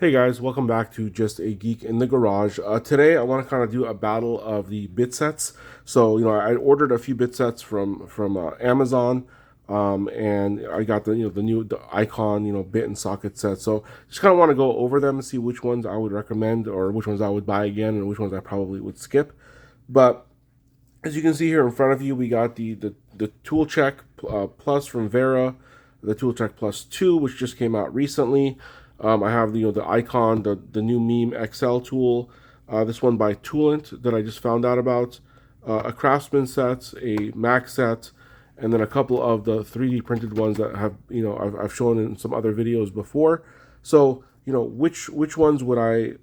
Hey guys, welcome back to Just a Geek in the Garage. Today I want to kind of do a battle of the bit sets. So I ordered a few bit sets from Amazon, and I got the icon bit and socket set. So just kind of want to go over them and see which ones I would recommend or which ones I would buy again and which ones I probably would skip. But as you can see here in front of you, we got the Tool Check Plus from Wera, the Tool Check Plus 2, which just came out recently. I have the icon, the new Meme XL tool, this one by Toolant that I just found out about, a Craftsman set, a Mac set, and then a couple of the 3D printed ones that have I've shown in some other videos before. So which ones would I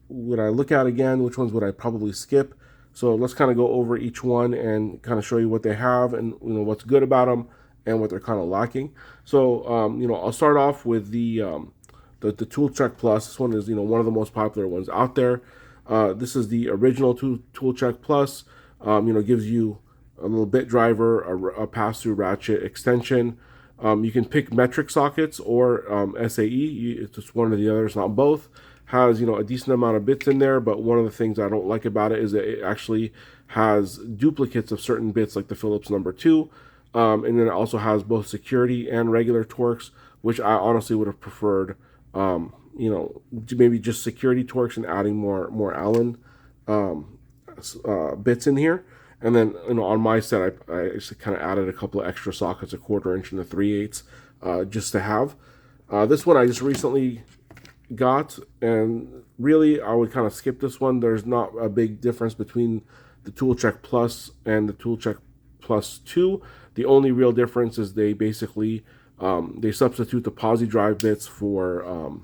look at again? Which ones would I probably skip? So let's kind of go over each one and kind of show you what they have and what's good about them and what they're kind of lacking. So I'll start off with the Tool Check Plus. This one is one of the most popular ones out there. This is the original Tool Check Plus. Gives you a little bit driver, a pass-through ratchet extension. You can pick metric sockets or SAE. It's just one or the other. It's not both. Has a decent amount of bits in there, but one of the things I don't like about it is that it actually has duplicates of certain bits, like the Phillips number 2. And then it also has both security and regular Torx, which I honestly would have preferred. Maybe just security Torx and adding more Allen bits in here. And then on my set, I just kind of added a couple of extra sockets, a 1/4 inch and a 3/8, just to have. This one I just recently got, and really I would kind of skip this one. There's not a big difference between the Tool Check Plus and the Tool Check Plus 2. The only real difference is they basically they substitute the posi drive bits for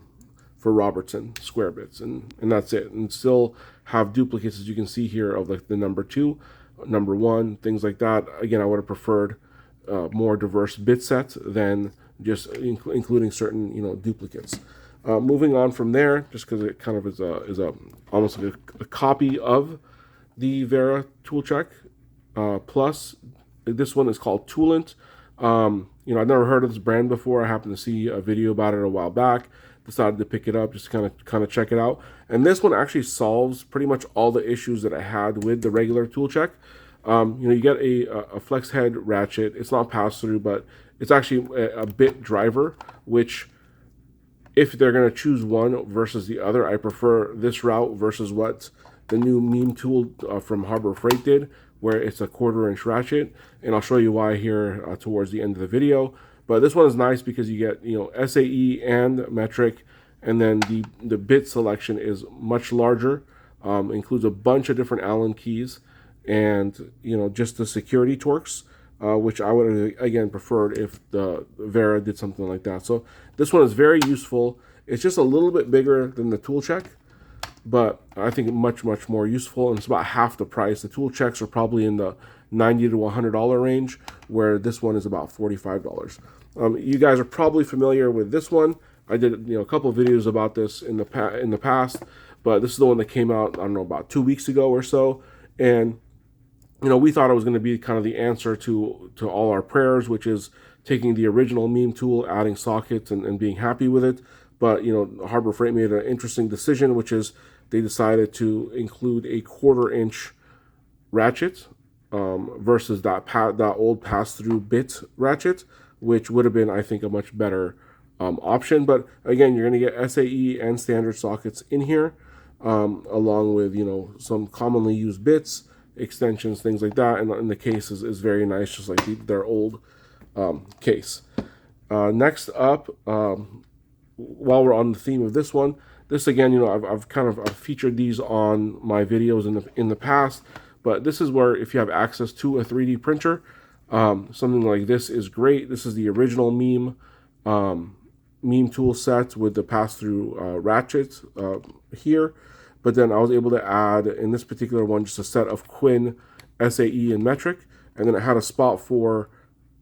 Robertson square bits, and that's it. And still have duplicates, as you can see here, of like the number 2, number 1, things like that. Again, I would have preferred more diverse bit sets than just including certain duplicates. Moving on from there, just because it kind of is a almost like a copy of the Wera Tool Check Plus. This one is called Toolant. I've never heard of this brand before. I happened to see a video about it a while back. Decided to pick it up just to kind of check it out. And this one actually solves pretty much all the issues that I had with the regular Tool Check. You get a flex head ratchet. It's not pass through, but it's actually a bit driver, which, if they're going to choose one versus the other, I prefer this route versus what the new Meme tool from Harbor Freight did, where it's a 1/4 inch ratchet. And I'll show you why here towards the end of the video. But this one is nice because you get SAE and metric, and then the bit selection is much larger. Includes a bunch of different Allen keys, and just the security Torx, which I would again preferred if the Wera did something like that. So this one is very useful. It's just a little bit bigger than the Tool Check, but I think much more useful, and it's about half the price. The Tool Checks are probably in the $90 to $100 range, where this one is about $45. You guys are probably familiar with this one. I did a couple of videos about this in the past, but this is the one that came out, I don't know, about 2 weeks ago or so. And we thought it was going to be kind of the answer to all our prayers, which is taking the original Meme tool, adding sockets, and being happy with it. But Harbor Freight made an interesting decision, which is they decided to include a 1/4 inch ratchet versus that old pass-through bit ratchet, which would have been, I think, a much better option. But again, you're going to get SAE and standard sockets in here, along with some commonly used bits, extensions, things like that. And the case is very nice, just like their old case. Next up, while we're on the theme of this one, this again, I've kind of featured these on my videos in the past. But this is where, if you have access to a 3D printer, something like this is great. This is the original Meme tool set with the pass-through ratchets here. But then I was able to add, in this particular one, just a set of Quinn SAE and metric. And then it had a spot for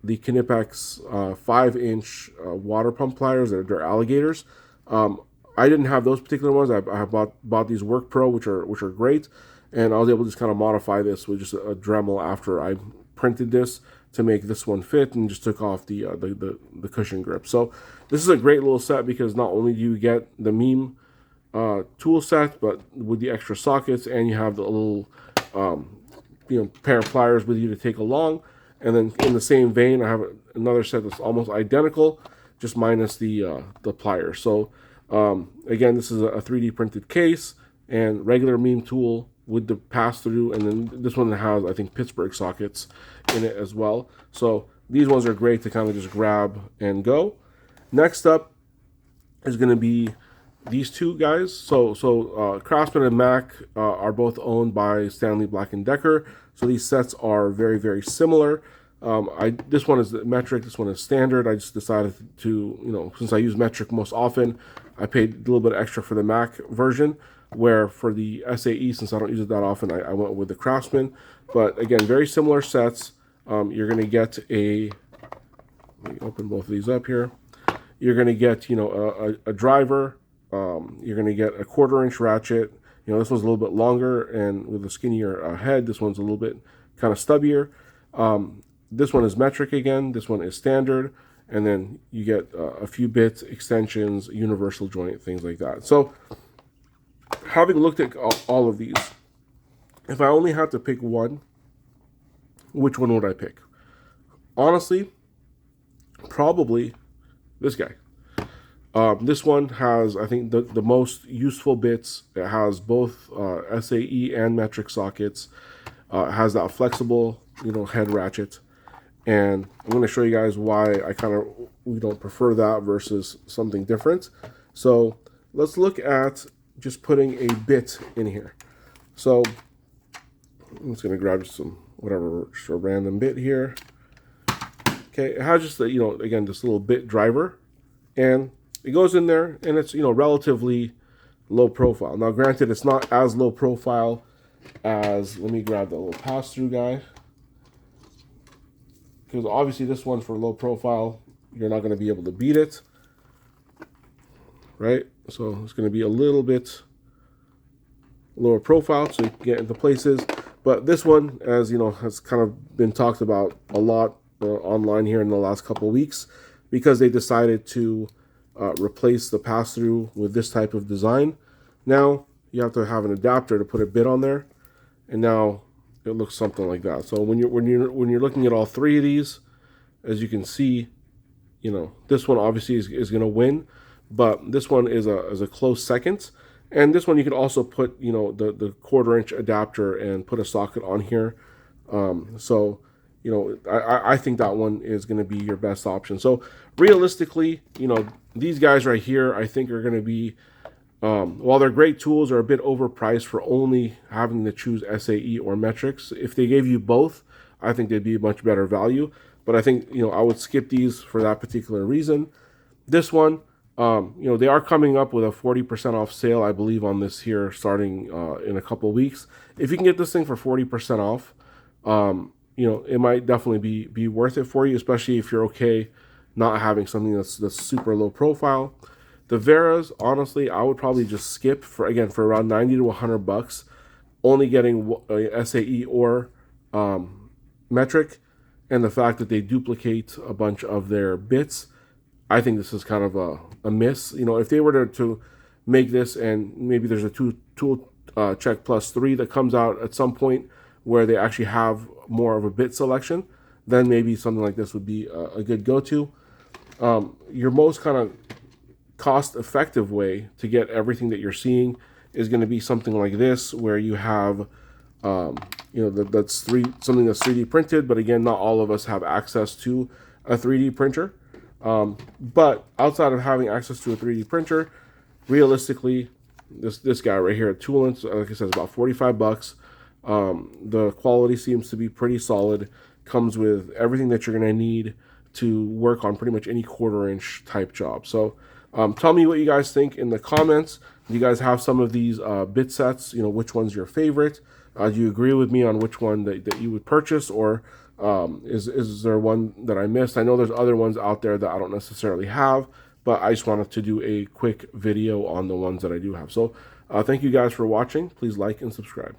the Knipex 5-inch water pump pliers. They're alligators. I didn't have those particular ones. I bought these Workpro, which are great. And I was able to just kind of modify this with just a Dremel after I printed this to make this one fit, and just took off the cushion grip. So this is a great little set because not only do you get the Meme tool set, but with the extra sockets, and you have the little pair of pliers with you to take along. And then in the same vein, I have another set that's almost identical, just minus the pliers. So again, this is a 3D printed case and regular meme tool with the pass-through, and then this one has, I think, Pittsburgh sockets in it as well. So these ones are great to kind of just grab and go. Next up is going to be these two guys. So Craftsman and Mac are both owned by Stanley Black & Decker. So these sets are very, very similar. This one is metric, this one is standard. I just decided to, since I use metric most often, I paid a little bit extra for the Mac version, where for the SAE, since I don't use it that often, I went with the Craftsman. But again, very similar sets. You're going to get let me open both of these up here. You're going to get, a driver. You're going to get a 1/4-inch ratchet. This one's a little bit longer and with a skinnier head. This one's a little bit kind of stubbier. This one is metric again. This one is standard. And then you get a few bits, extensions, universal joint, things like that. So having looked at all of these, if I only had to pick one, which one would I pick? Honestly, probably this guy. This one has, I think, the most useful bits. It has both SAE and metric sockets. It has that flexible, head ratchet. And I'm going to show you guys why we don't prefer that versus something different. So let's look at just putting a bit in here. So I'm just going to grab some just a random bit here. Okay, it has just again, this little bit driver, and it goes in there, and it's relatively low profile. Now, granted, it's not as low profile as, let me grab the little pass-through guy, because obviously this one for low profile, you're not going to be able to beat it, right? So it's going to be a little bit lower profile, so you can get into places. But this one, as has kind of been talked about a lot online here in the last couple of weeks, because they decided to replace the pass-through with this type of design. Now you have to have an adapter to put a bit on there, and now it looks something like that. So when you're looking at all three of these, as you can see, this one obviously is going to win, but this one is a close second. And this one you can also put the 1/4-inch adapter and put a socket on here. I think that one is going to be your best option. So realistically, these guys right here, I think are going to be, while they're great tools, are a bit overpriced for only having to choose SAE or metrics. If they gave you both, I think they'd be a much better value. But I think, I would skip these for that particular reason. This one, they are coming up with a 40% off sale, I believe, on this here starting in a couple weeks. If you can get this thing for 40% off, it might definitely be worth it for you, especially if you're okay not having something that's super low profile. The Weras, honestly, I would probably just skip for around $90 to $100, only getting a SAE or metric, and the fact that they duplicate a bunch of their bits. I think this is kind of a miss. If they were to make this, and maybe there's a tool check plus 3 that comes out at some point where they actually have more of a bit selection, then maybe something like this would be a good go-to. Your most kind of cost-effective way to get everything that you're seeing is going to be something like this, where you have that's something that's 3D printed, but again, not all of us have access to a 3D printer. But outside of having access to a 3D printer, realistically, this guy right here at Toolant, like I said, is about $45. The quality seems to be pretty solid. Comes with everything that you're going to need to work on pretty much any 1/4-inch type job. So tell me what you guys think in the comments. Do you guys have some of these bit sets? Which one's your favorite? Do you agree with me on which one that you would purchase, or is there one that I missed? I know there's other ones out there that I don't necessarily have, but I just wanted to do a quick video on the ones that I do have. So thank you guys for watching. Please like and subscribe.